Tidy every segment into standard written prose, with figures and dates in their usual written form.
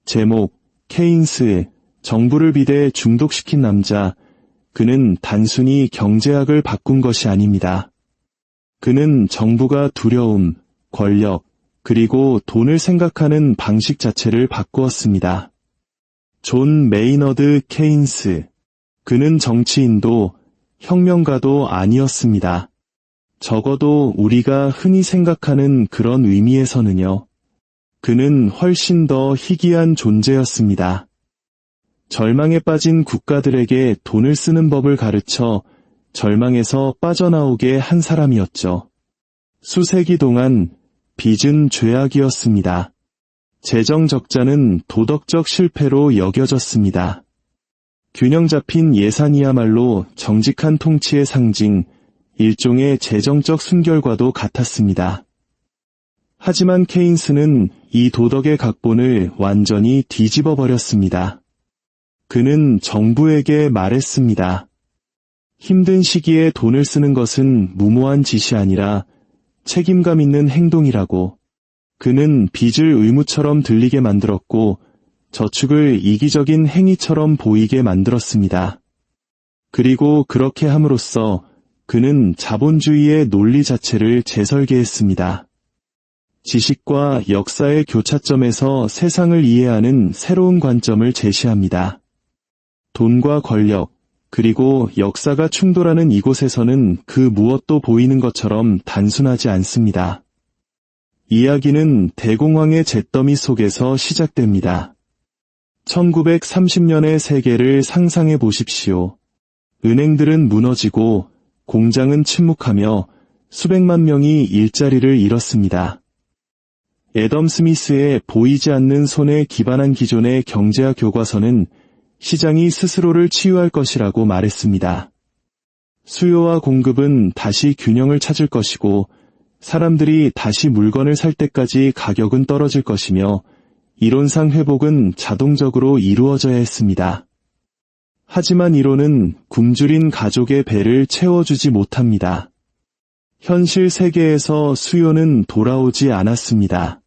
제목, 케인스, 정부를 비대 중독시킨 남자. 그는 단순히 경제학을 바꾼 것이 아닙니다. 그는 정부가 두려움, 권력, 그리고 돈을 생각하는 방식 자체를 바꾸었습니다. 존 메이너드 케인스. 그는 정치인도 혁명가도 아니었습니다. 적어도 우리가 흔히 생각하는 그런 의미에서는요. 그는 훨씬 더 희귀한 존재였습니다. 절망에 빠진 국가들에게 돈을 쓰는 법을 가르쳐 절망에서 빠져나오게 한 사람이었죠. 수세기 동안 빚은 죄악이었습니다. 재정 적자는 도덕적 실패로 여겨졌습니다. 균형 잡힌 예산이야말로 정직한 통치의 상징, 일종의 재정적 순결과도 같았습니다. 하지만 케인스는 이 도덕의 각본을 완전히 뒤집어 버렸습니다. 그는 정부에게 말했습니다. 힘든 시기에 돈을 쓰는 것은 무모한 짓이 아니라 책임감 있는 행동이라고. 그는 빚을 의무처럼 들리게 만들었고 저축을 이기적인 행위처럼 보이게 만들었습니다. 그리고 그렇게 함으로써 그는 자본주의의 논리 자체를 재설계했습니다. 지식과 역사의 교차점에서 세상을 이해하는 새로운 관점을 제시합니다. 돈과 권력, 그리고 역사가 충돌하는 이곳에서는 그 무엇도 보이는 것처럼 단순하지 않습니다. 이야기는 대공황의 잿더미 속에서 시작됩니다. 1930년의 세계를 상상해 보십시오. 은행들은 무너지고 공장은 침묵하며 수백만 명이 일자리를 잃었습니다. 애덤 스미스의 보이지 않는 손에 기반한 기존의 경제학 교과서는 시장이 스스로를 치유할 것이라고 말했습니다. 수요와 공급은 다시 균형을 찾을 것이고 사람들이 다시 물건을 살 때까지 가격은 떨어질 것이며 이론상 회복은 자동적으로 이루어져야 했습니다. 하지만 이론은 굶주린 가족의 배를 채워주지 못합니다. 현실 세계에서 수요는 돌아오지 않았습니다.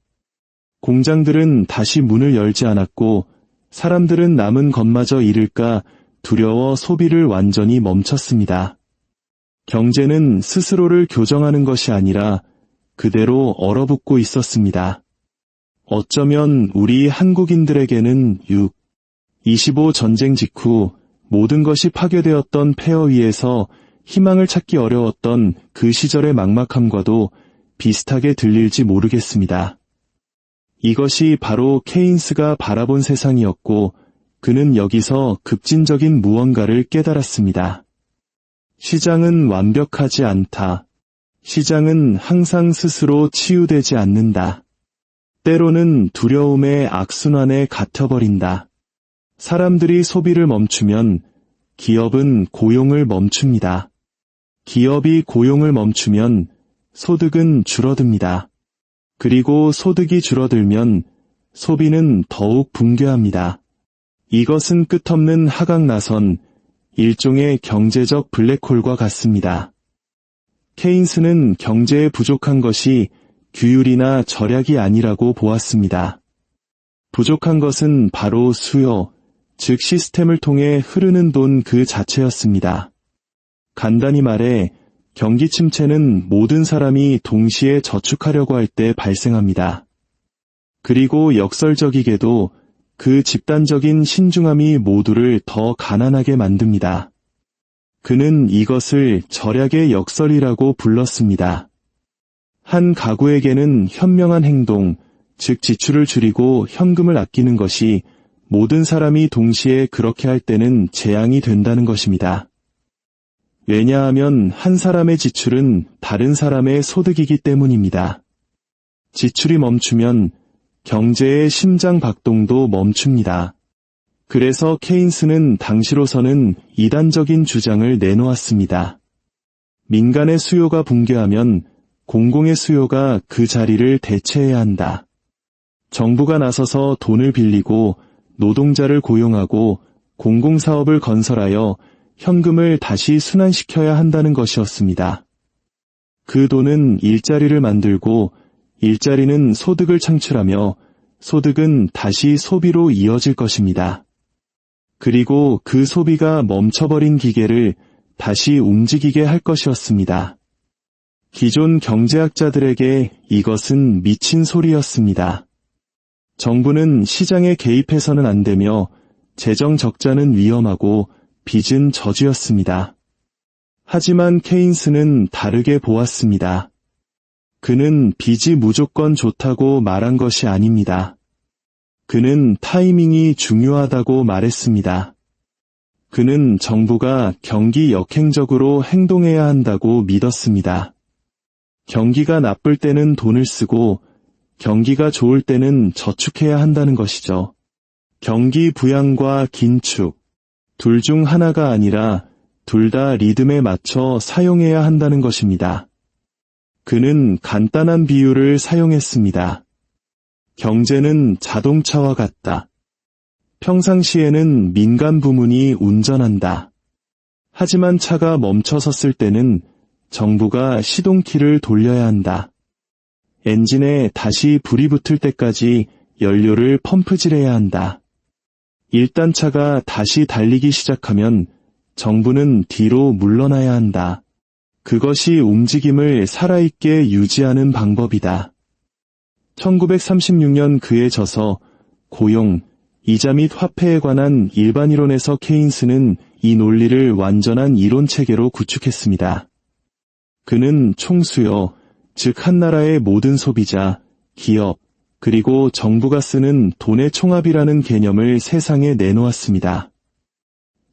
공장들은 다시 문을 열지 않았고 사람들은 남은 것마저 잃을까 두려워 소비를 완전히 멈췄습니다. 경제는 스스로를 교정하는 것이 아니라 그대로 얼어붙고 있었습니다. 어쩌면 우리 한국인들에게는 6.25 전쟁 직후 모든 것이 파괴되었던 폐허 위에서 희망을 찾기 어려웠던 그 시절의 막막함과도 비슷하게 들릴지 모르겠습니다. 이것이 바로 케인스가 바라본 세상이었고 그는 여기서 급진적인 무언가를 깨달았습니다. 시장은 완벽하지 않다. 시장은 항상 스스로 치유되지 않는다. 때로는 두려움의 악순환에 갇혀버린다. 사람들이 소비를 멈추면 기업은 고용을 멈춥니다. 기업이 고용을 멈추면 소득은 줄어듭니다. 그리고 소득이 줄어들면 소비는 더욱 붕괴합니다. 이것은 끝없는 하강나선, 일종의 경제적 블랙홀과 같습니다. 케인스는 경제에 부족한 것이 규율이나 절약이 아니라고 보았습니다. 부족한 것은 바로 수요, 즉 시스템을 통해 흐르는 돈 그 자체였습니다. 간단히 말해 경기 침체는 모든 사람이 동시에 저축하려고 할 때 발생합니다. 그리고 역설적이게도 그 집단적인 신중함이 모두를 더 가난하게 만듭니다. 그는 이것을 절약의 역설이라고 불렀습니다. 한 가구에게는 현명한 행동, 즉 지출을 줄이고 현금을 아끼는 것이 모든 사람이 동시에 그렇게 할 때는 재앙이 된다는 것입니다. 왜냐하면 한 사람의 지출은 다른 사람의 소득이기 때문입니다. 지출이 멈추면 경제의 심장 박동도 멈춥니다. 그래서 케인스는 당시로서는 이단적인 주장을 내놓았습니다. 민간의 수요가 붕괴하면 공공의 수요가 그 자리를 대체해야 한다. 정부가 나서서 돈을 빌리고 노동자를 고용하고 공공사업을 건설하여 현금을 다시 순환시켜야 한다는 것이었습니다. 그 돈은 일자리를 만들고 일자리는 소득을 창출하며 소득은 다시 소비로 이어질 것입니다. 그리고 그 소비가 멈춰버린 기계를 다시 움직이게 할 것이었습니다. 기존 경제학자들에게 이것은 미친 소리였습니다. 정부는 시장에 개입해서는 안 되며 재정 적자는 위험하고 빚은 저주였습니다. 하지만 케인스는 다르게 보았습니다. 그는 빚이 무조건 좋다고 말한 것이 아닙니다. 그는 타이밍이 중요하다고 말했습니다. 그는 정부가 경기 역행적으로 행동해야 한다고 믿었습니다. 경기가 나쁠 때는 돈을 쓰고 경기가 좋을 때는 저축해야 한다는 것이죠. 경기 부양과 긴축, 둘 중 하나가 아니라 둘 다 리듬에 맞춰 사용해야 한다는 것입니다. 그는 간단한 비유를 사용했습니다. 경제는 자동차와 같다. 평상시에는 민간 부문이 운전한다. 하지만 차가 멈춰섰을 때는 정부가 시동키를 돌려야 한다. 엔진에 다시 불이 붙을 때까지 연료를 펌프질해야 한다. 일단 차가 다시 달리기 시작하면 정부는 뒤로 물러나야 한다. 그것이 움직임을 살아있게 유지하는 방법이다. 1936년 그의 저서 고용, 이자 및 화폐에 관한 일반 이론에서 케인스는 이 논리를 완전한 이론 체계로 구축했습니다. 그는 총수요, 즉 한 나라의 모든 소비자, 기업, 그리고 정부가 쓰는 돈의 총합이라는 개념을 세상에 내놓았습니다.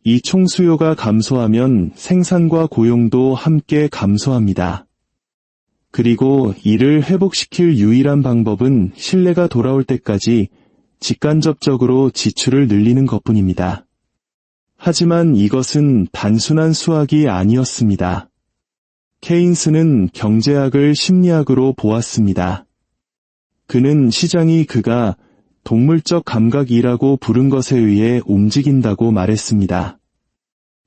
이 총수요가 감소하면 생산과 고용도 함께 감소합니다. 그리고 이를 회복시킬 유일한 방법은 신뢰가 돌아올 때까지 직간접적으로 지출을 늘리는 것뿐입니다. 하지만 이것은 단순한 수학이 아니었습니다. 케인스는 경제학을 심리학으로 보았습니다. 그는 시장이 그가 동물적 감각이라고 부른 것에 의해 움직인다고 말했습니다.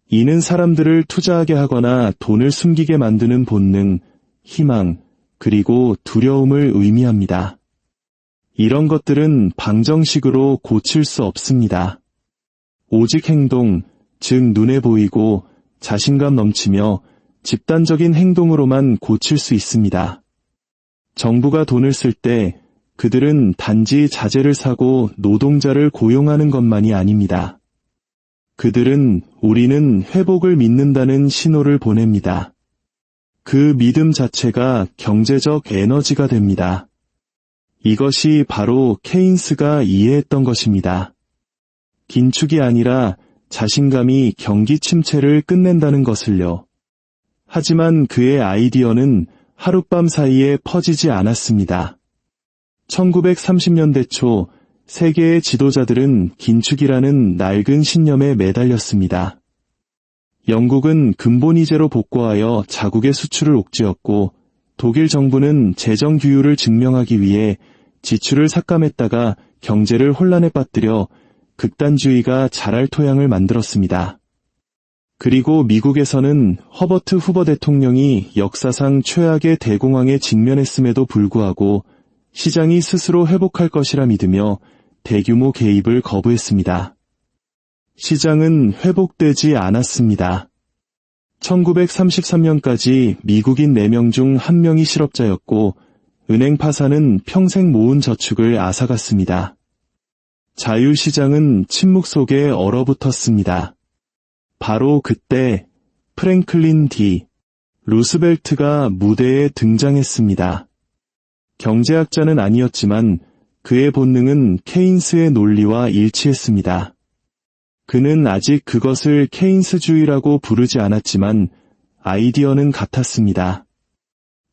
이는 사람들을 투자하게 하거나 돈을 숨기게 만드는 본능, 희망, 그리고 두려움을 의미합니다. 이런 것들은 방정식으로 고칠 수 없습니다. 오직 행동, 즉 눈에 보이고 자신감 넘치며 집단적인 행동으로만 고칠 수 있습니다. 정부가 돈을 쓸 때 그들은 단지 자재를 사고 노동자를 고용하는 것만이 아닙니다. 그들은 우리는 회복을 믿는다는 신호를 보냅니다. 그 믿음 자체가 경제적 에너지가 됩니다. 이것이 바로 케인스가 이해했던 것입니다. 긴축이 아니라 자신감이 경기 침체를 끝낸다는 것을요. 하지만 그의 아이디어는 하룻밤 사이에 퍼지지 않았습니다. 1930년대 초 세계의 지도자들은 긴축이라는 낡은 신념에 매달렸습니다. 영국은 근본이제로 복구하여 자국의 수출을 옥죄었고 독일 정부는 재정 규율을 증명하기 위해 지출을 삭감했다가 경제를 혼란에 빠뜨려 극단주의가 자랄 토양을 만들었습니다. 그리고 미국에서는 허버트 후버 대통령이 역사상 최악의 대공황에 직면했음에도 불구하고 시장이 스스로 회복할 것이라 믿으며 대규모 개입을 거부했습니다. 시장은 회복되지 않았습니다. 1933년까지 미국인 4명 중 1명이 실업자였고 은행 파산은 평생 모은 저축을 앗아갔습니다. 자유시장은 침묵 속에 얼어붙었습니다. 바로 그때 프랭클린 D. 루스벨트가 무대에 등장했습니다. 경제학자는 아니었지만 그의 본능은 케인스의 논리와 일치했습니다. 그는 아직 그것을 케인스주의라고 부르지 않았지만 아이디어는 같았습니다.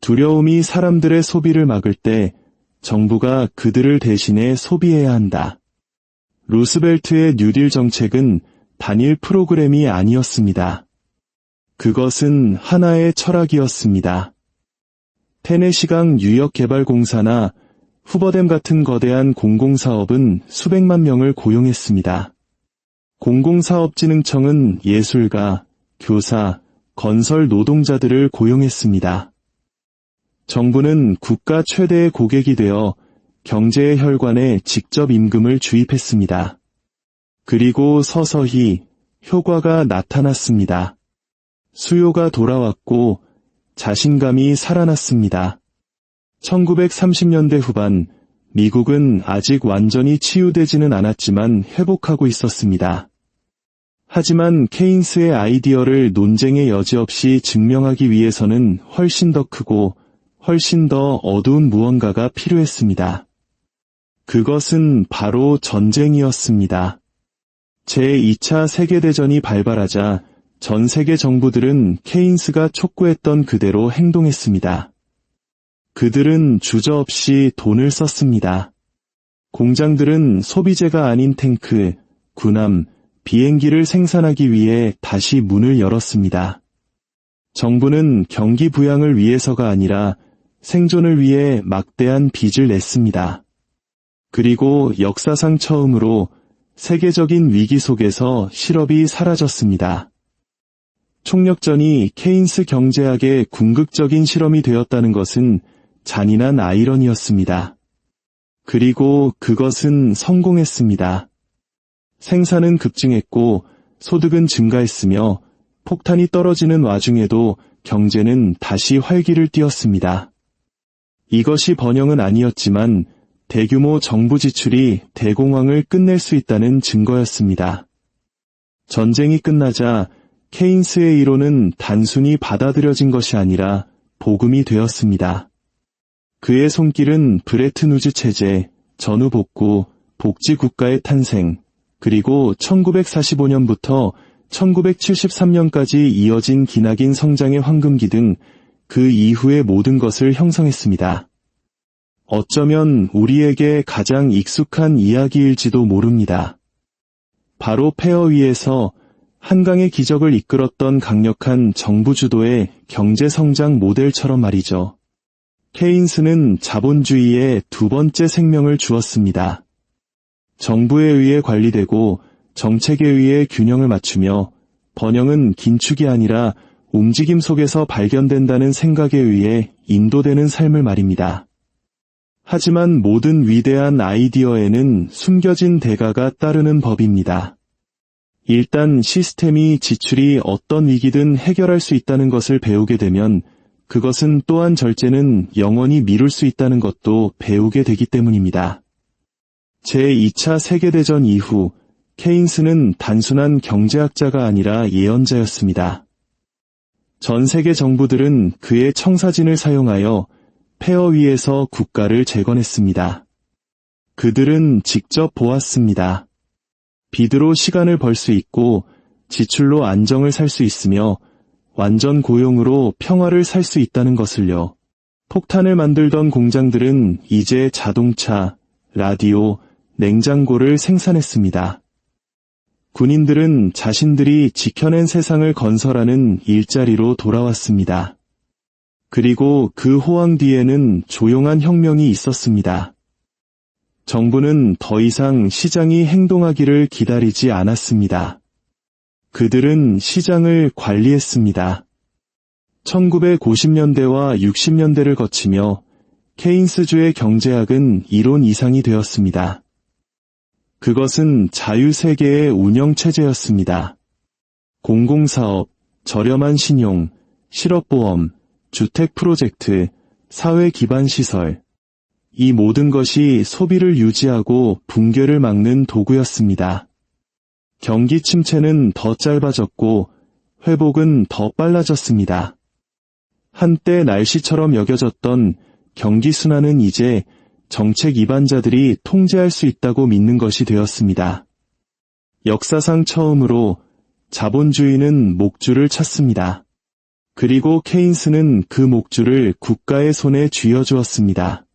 두려움이 사람들의 소비를 막을 때 정부가 그들을 대신해 소비해야 한다. 루스벨트의 뉴딜 정책은 단일 프로그램이 아니었습니다. 그것은 하나의 철학이었습니다. 테네시강 유역개발공사나 후버댐 같은 거대한 공공사업은 수백만 명을 고용했습니다. 공공사업진흥청은 예술가, 교사, 건설 노동자들을 고용했습니다. 정부는 국가 최대의 고객이 되어 경제의 혈관에 직접 임금을 주입했습니다. 그리고 서서히 효과가 나타났습니다. 수요가 돌아왔고 자신감이 살아났습니다. 1930년대 후반 미국은 아직 완전히 치유되지는 않았지만 회복하고 있었습니다. 하지만 케인스의 아이디어를 논쟁의 여지 없이 증명하기 위해서는 훨씬 더 크고 훨씬 더 어두운 무언가가 필요했습니다. 그것은 바로 전쟁이었습니다. 제2차 세계대전이 발발하자 전 세계 정부들은 케인스가 촉구했던 그대로 행동했습니다. 그들은 주저없이 돈을 썼습니다. 공장들은 소비재가 아닌 탱크, 군함, 비행기를 생산하기 위해 다시 문을 열었습니다. 정부는 경기 부양을 위해서가 아니라 생존을 위해 막대한 빚을 냈습니다. 그리고 역사상 처음으로 세계적인 위기 속에서 실업이 사라졌습니다. 총력전이 케인스 경제학의 궁극적인 실험이 되었다는 것은 잔인한 아이러니였습니다. 그리고 그것은 성공했습니다. 생산은 급증했고 소득은 증가했으며 폭탄이 떨어지는 와중에도 경제는 다시 활기를 띠었습니다. 이것이 번영은 아니었지만 대규모 정부 지출이 대공황을 끝낼 수 있다는 증거였습니다. 전쟁이 끝나자 케인스의 이론은 단순히 받아들여진 것이 아니라 복음이 되었습니다. 그의 손길은 브레튼 우즈 체제, 전후 복구, 복지 국가의 탄생, 그리고 1945년부터 1973년까지 이어진 기나긴 성장의 황금기 등 그 이후의 모든 것을 형성했습니다. 어쩌면 우리에게 가장 익숙한 이야기일지도 모릅니다. 바로 폐허 위에서 한강의 기적을 이끌었던 강력한 정부 주도의 경제성장 모델처럼 말이죠. 케인스는 자본주의에 두 번째 생명을 주었습니다. 정부에 의해 관리되고 정책에 의해 균형을 맞추며 번영은 긴축이 아니라 움직임 속에서 발견된다는 생각에 의해 인도되는 삶을 말입니다. 하지만 모든 위대한 아이디어에는 숨겨진 대가가 따르는 법입니다. 일단 시스템이 지출이 어떤 위기든 해결할 수 있다는 것을 배우게 되면 그것은 또한 절제는 영원히 미룰 수 있다는 것도 배우게 되기 때문입니다. 제2차 세계대전 이후 케인스는 단순한 경제학자가 아니라 예언자였습니다. 전 세계 정부들은 그의 청사진을 사용하여 폐허 위에서 국가를 재건했습니다. 그들은 직접 보았습니다. 빚으로 시간을 벌 수 있고 지출로 안정을 살 수 있으며 완전 고용으로 평화를 살 수 있다는 것을요. 폭탄을 만들던 공장들은 이제 자동차, 라디오, 냉장고를 생산했습니다. 군인들은 자신들이 지켜낸 세상을 건설하는 일자리로 돌아왔습니다. 그리고 그 호황 뒤에는 조용한 혁명이 있었습니다. 정부는 더 이상 시장이 행동하기를 기다리지 않았습니다. 그들은 시장을 관리했습니다. 1950년대와 60년대를 거치며 케인스주의 경제학은 이론 이상이 되었습니다. 그것은 자유세계의 운영체제였습니다. 공공사업, 저렴한 신용, 실업보험, 주택 프로젝트, 사회 기반 시설. 이 모든 것이 소비를 유지하고 붕괴를 막는 도구였습니다. 경기 침체는 더 짧아졌고 회복은 더 빨라졌습니다. 한때 날씨처럼 여겨졌던 경기 순환은 이제 정책 이반자들이 통제할 수 있다고 믿는 것이 되었습니다. 역사상 처음으로 자본주의는 목줄을 찾습니다. 그리고 케인스는 그 목줄을 국가의 손에 쥐어주었습니다.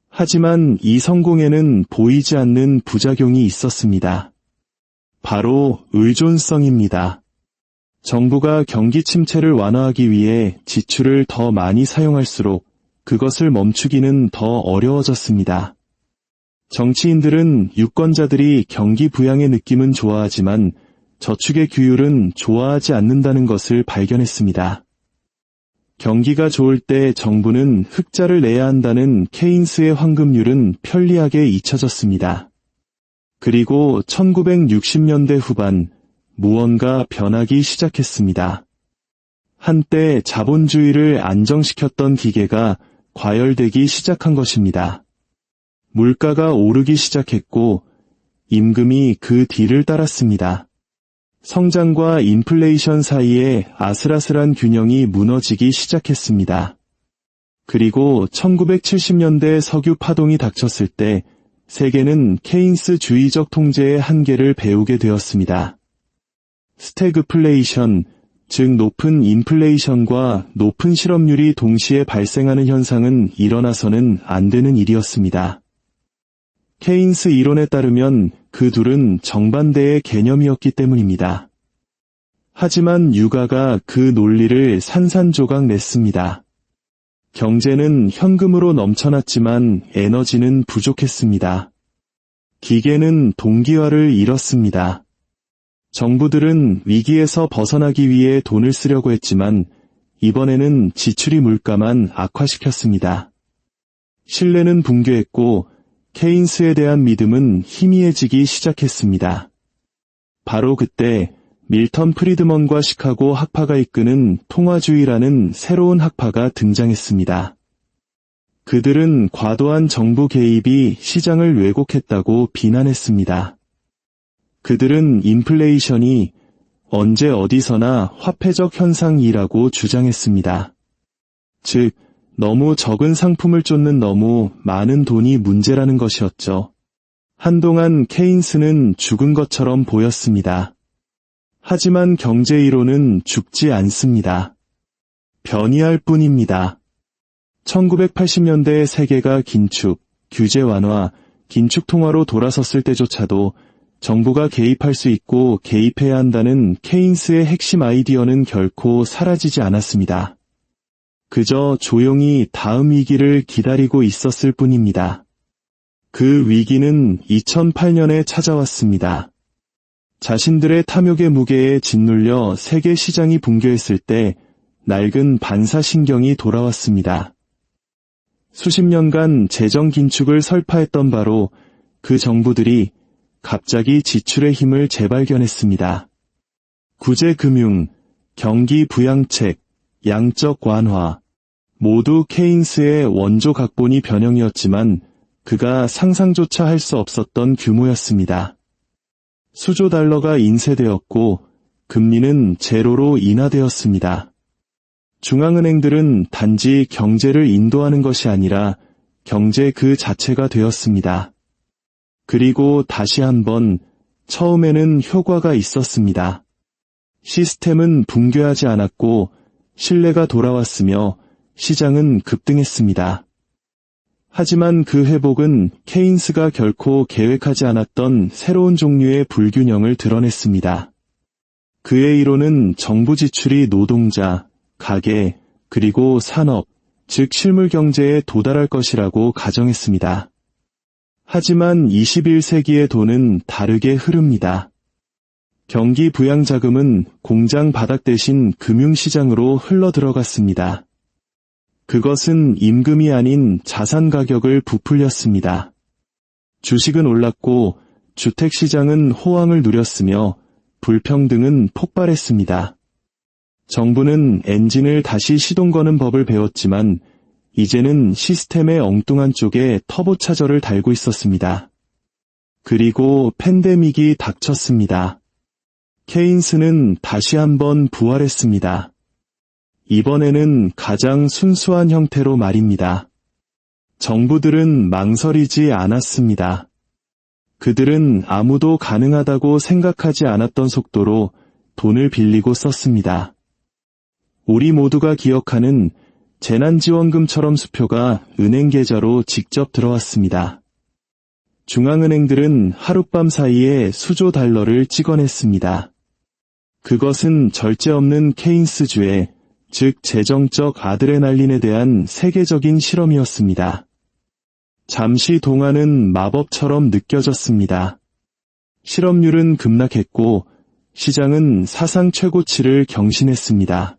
하지만 이 성공에는 보이지 않는 부작용이 있었습니다. 바로 의존성입니다. 정부가 경기 침체를 완화하기 위해 지출을 더 많이 사용할수록 그것을 멈추기는 더 어려워졌습니다. 정치인들은 유권자들이 경기 부양의 느낌은 좋아하지만 저축의 규율은 좋아하지 않는다는 것을 발견했습니다. 경기가 좋을 때 정부는 흑자를 내야 한다는 케인스의 황금률은 편리하게 잊혀졌습니다. 그리고 1960년대 후반 무언가 변하기 시작했습니다. 한때 자본주의를 안정시켰던 기계가 과열되기 시작한 것입니다. 물가가 오르기 시작했고 임금이 그 뒤를 따랐습니다. 성장과 인플레이션 사이에 아슬아슬한 균형이 무너지기 시작했습니다. 그리고 1970년대 석유 파동이 닥쳤을 때 세계는 케인스주의적 통제의 한계를 배우게 되었습니다. 스태그플레이션, 즉 높은 인플레이션과 높은 실업률이 동시에 발생하는 현상은 일어나서는 안 되는 일이었습니다. 케인스 이론에 따르면 그 둘은 정반대의 개념이었기 때문입니다. 하지만 유가가 그 논리를 산산조각 냈습니다. 경제는 현금으로 넘쳐났지만 에너지는 부족했습니다. 기계는 동기화를 잃었습니다. 정부들은 위기에서 벗어나기 위해 돈을 쓰려고 했지만 이번에는 지출이 물가만 악화시켰습니다. 신뢰는 붕괴했고 케인스에 대한 믿음은 희미해지기 시작했습니다. 바로 그때 밀턴 프리드먼과 시카고 학파가 이끄는 통화주의라는 새로운 학파가 등장했습니다. 그들은 과도한 정부 개입이 시장을 왜곡했다고 비난했습니다. 그들은 인플레이션이 언제 어디서나 화폐적 현상이라고 주장했습니다. 즉, 너무 적은 상품을 쫓는 너무 많은 돈이 문제라는 것이었죠. 한동안 케인스는 죽은 것처럼 보였습니다. 하지만 경제 이론은 죽지 않습니다. 변이할 뿐입니다. 1980년대 세계가 긴축, 규제 완화, 긴축 통화로 돌아섰을 때조차도 정부가 개입할 수 있고 개입해야 한다는 케인스의 핵심 아이디어는 결코 사라지지 않았습니다. 그저 조용히 다음 위기를 기다리고 있었을 뿐입니다. 그 위기는 2008년에 찾아왔습니다. 자신들의 탐욕의 무게에 짓눌려 세계 시장이 붕괴했을 때 낡은 반사신경이 돌아왔습니다. 수십 년간 재정 긴축을 설파했던 바로 그 정부들이 갑자기 지출의 힘을 재발견했습니다. 구제금융, 경기 부양책, 양적 완화, 모두 케인스의 원조 각본이 변형이었지만 그가 상상조차 할 수 없었던 규모였습니다. 수조 달러가 인쇄되었고 금리는 제로로 인하되었습니다. 중앙은행들은 단지 경제를 인도하는 것이 아니라 경제 그 자체가 되었습니다. 그리고 다시 한번 처음에는 효과가 있었습니다. 시스템은 붕괴하지 않았고 신뢰가 돌아왔으며 시장은 급등했습니다. 하지만 그 회복은 케인스가 결코 계획하지 않았던 새로운 종류의 불균형을 드러냈습니다. 그의 이론은 정부 지출이 노동자, 가계, 그리고 산업, 즉 실물 경제에 도달할 것이라고 가정했습니다. 하지만 21세기의 돈은 다르게 흐릅니다. 경기 부양자금은 공장 바닥 대신 금융시장으로 흘러들어갔습니다. 그것은 임금이 아닌 자산 가격을 부풀렸습니다. 주식은 올랐고 주택시장은 호황을 누렸으며 불평등은 폭발했습니다. 정부는 엔진을 다시 시동 거는 법을 배웠지만 이제는 시스템의 엉뚱한 쪽에 터보차저를 달고 있었습니다. 그리고 팬데믹이 닥쳤습니다. 케인스는 다시 한번 부활했습니다. 이번에는 가장 순수한 형태로 말입니다. 정부들은 망설이지 않았습니다. 그들은 아무도 가능하다고 생각하지 않았던 속도로 돈을 빌리고 썼습니다. 우리 모두가 기억하는 재난지원금처럼 수표가 은행 계좌로 직접 들어왔습니다. 중앙은행들은 하룻밤 사이에 수조 달러를 찍어냈습니다. 그것은 절제 없는 케인스주의, 즉 재정적 아드레날린에 대한 세계적인 실험이었습니다. 잠시 동안은 마법처럼 느껴졌습니다. 실업률은 급락했고 시장은 사상 최고치를 경신했습니다.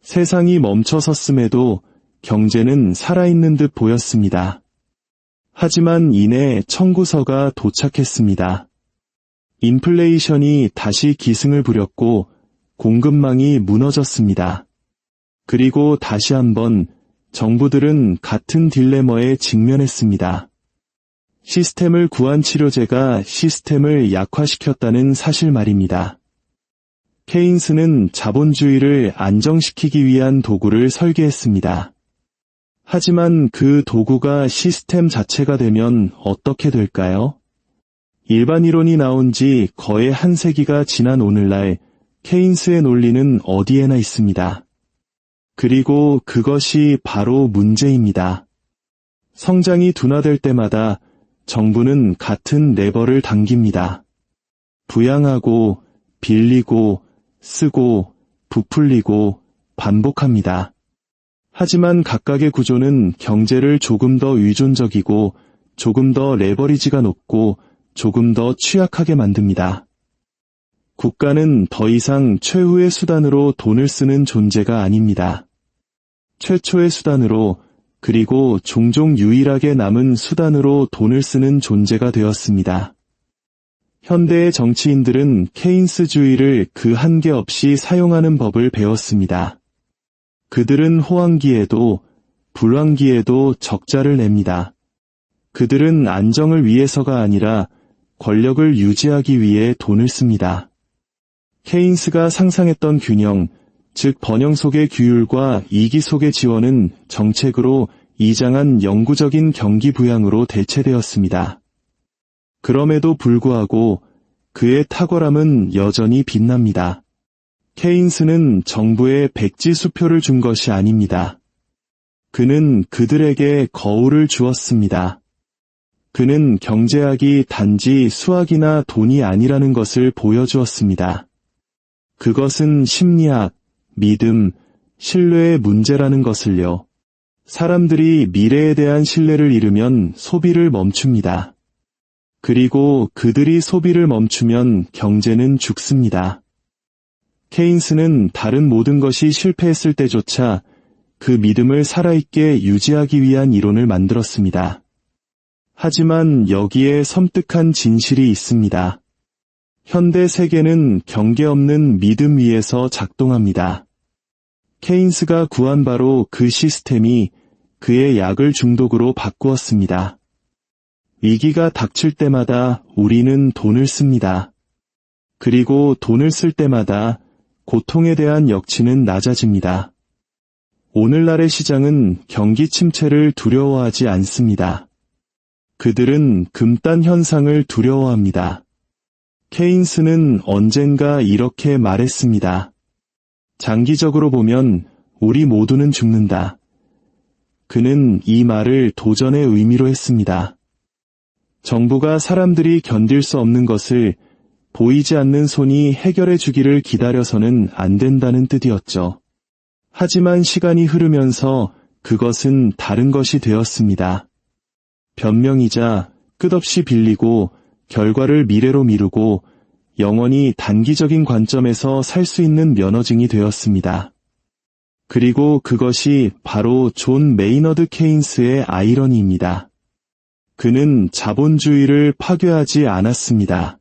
세상이 멈춰섰음에도 경제는 살아있는 듯 보였습니다. 하지만 이내 청구서가 도착했습니다. 인플레이션이 다시 기승을 부렸고 공급망이 무너졌습니다. 그리고 다시 한번 정부들은 같은 딜레마에 직면했습니다. 시스템을 구한 치료제가 시스템을 약화시켰다는 사실 말입니다. 케인스는 자본주의를 안정시키기 위한 도구를 설계했습니다. 하지만 그 도구가 시스템 자체가 되면 어떻게 될까요? 일반 이론이 나온 지 거의 한 세기가 지난 오늘날 케인스의 논리는 어디에나 있습니다. 그리고 그것이 바로 문제입니다. 성장이 둔화될 때마다 정부는 같은 레버를 당깁니다. 부양하고, 빌리고, 쓰고, 부풀리고, 반복합니다. 하지만 각각의 구조는 경제를 조금 더 의존적이고, 조금 더 레버리지가 높고, 조금 더 취약하게 만듭니다. 국가는 더 이상 최후의 수단으로 돈을 쓰는 존재가 아닙니다. 최초의 수단으로, 그리고 종종 유일하게 남은 수단으로 돈을 쓰는 존재가 되었습니다. 현대의 정치인들은 케인스주의를 그 한계 없이 사용하는 법을 배웠습니다. 그들은 호황기에도 불황기에도 적자를 냅니다. 그들은 안정을 위해서가 아니라 권력을 유지하기 위해 돈을 씁니다. 케인스가 상상했던 균형, 즉 번영 속의 규율과 이기 속의 지원은 정책으로 이장한 영구적인 경기 부양으로 대체되었습니다. 그럼에도 불구하고 그의 탁월함은 여전히 빛납니다. 케인스는 정부에 백지수표를 준 것이 아닙니다. 그는 그들에게 거울을 주었습니다. 그는 경제학이 단지 수학이나 돈이 아니라는 것을 보여주었습니다. 그것은 심리학, 믿음, 신뢰의 문제라는 것을요. 사람들이 미래에 대한 신뢰를 잃으면 소비를 멈춥니다. 그리고 그들이 소비를 멈추면 경제는 죽습니다. 케인스는 다른 모든 것이 실패했을 때조차 그 믿음을 살아있게 유지하기 위한 이론을 만들었습니다. 하지만 여기에 섬뜩한 진실이 있습니다. 현대 세계는 경계 없는 믿음 위에서 작동합니다. 케인스가 구한 바로 그 시스템이 그의 약을 중독으로 바꾸었습니다. 위기가 닥칠 때마다 우리는 돈을 씁니다. 그리고 돈을 쓸 때마다 고통에 대한 역치는 낮아집니다. 오늘날의 시장은 경기 침체를 두려워하지 않습니다. 그들은 금단 현상을 두려워합니다. 케인스는 언젠가 이렇게 말했습니다. 장기적으로 보면 우리 모두는 죽는다. 그는 이 말을 도전의 의미로 했습니다. 정부가 사람들이 견딜 수 없는 것을 보이지 않는 손이 해결해 주기를 기다려서는 안 된다는 뜻이었죠. 하지만 시간이 흐르면서 그것은 다른 것이 되었습니다. 변명이자 끝없이 빌리고 결과를 미래로 미루고 영원히 단기적인 관점에서 살 수 있는 면허증이 되었습니다. 그리고 그것이 바로 존 메이너드 케인스의 아이러니입니다. 그는 자본주의를 파괴하지 않았습니다.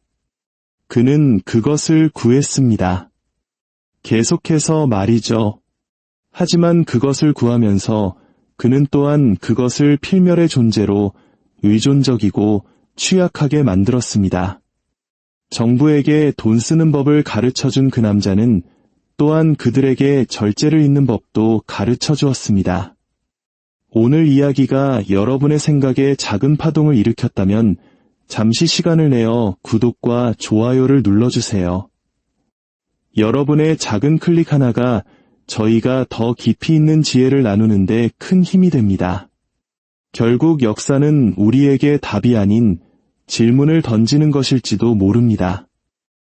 그는 그것을 구했습니다. 계속해서 말이죠. 하지만 그것을 구하면서 그는 또한 그것을 필멸의 존재로 의존적이고 취약하게 만들었습니다. 정부에게 돈 쓰는 법을 가르쳐준 그 남자는 또한 그들에게 절제를 잇는 법도 가르쳐 주었습니다. 오늘 이야기가 여러분의 생각에 작은 파동을 일으켰다면 잠시 시간을 내어 구독과 좋아요를 눌러주세요. 여러분의 작은 클릭 하나가 저희가 더 깊이 있는 지혜를 나누는데 큰 힘이 됩니다. 결국 역사는 우리에게 답이 아닌 질문을 던지는 것일지도 모릅니다.